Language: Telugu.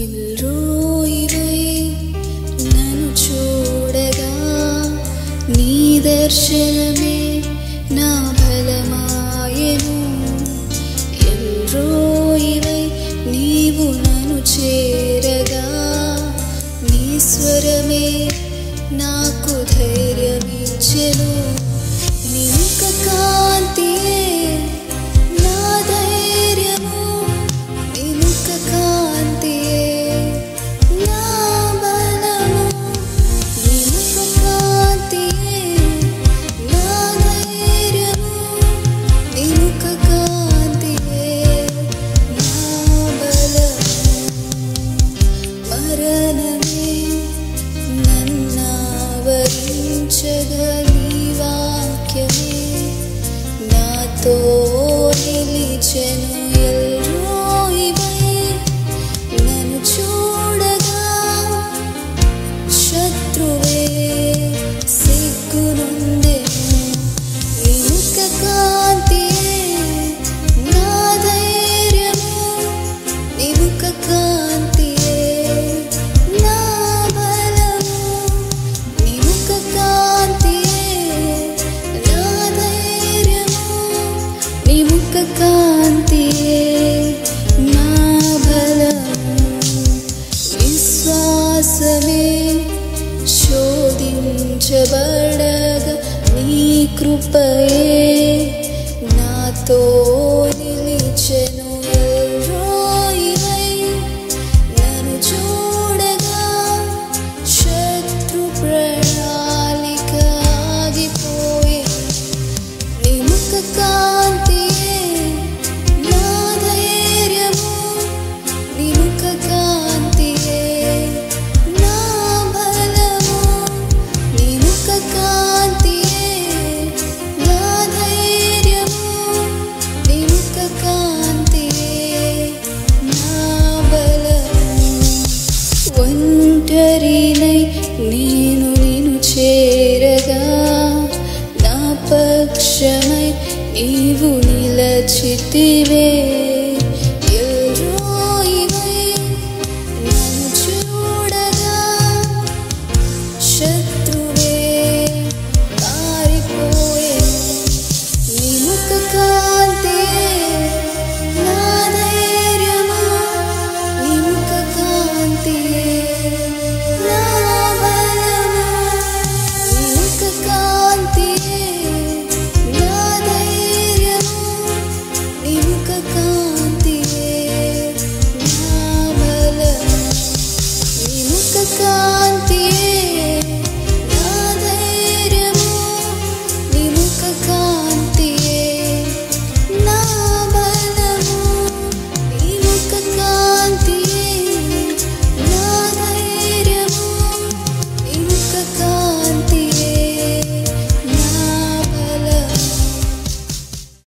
ఎల్రోయివై నన్ను చూడగా నీ దర్శనమే నా బలమాయెను. ఎల్రోయివై నీవు నన్ను చేరగా నీ స్వరమే నాకు ధైర్యమిచ్చెను. నీ ముఖ కాంతియే నా ధైర్యము, నీ ముఖ కాంతియే నా బలము, నీ ముఖ కాంతియే నా ధైర్యము, నీ ముఖ కాంతియే నా బలము. మరణమే నన్నావరించగా నీ వాక్యమే నాతో నిలిచెను. ఎల్రోయివై నన్ను చూడగా శత్రువే సిగ్గునుండెను. నీ ముఖ కాంతియే నా ధైర్యము, నీ ముఖ కాంతియే నా బలము, నీ ముఖ కాంతియే నా ధైర్యము, నీ ముఖ కాంతియే నా బలము. విశ్వాసమే శోధించబడగా నీ కృపయే నాతో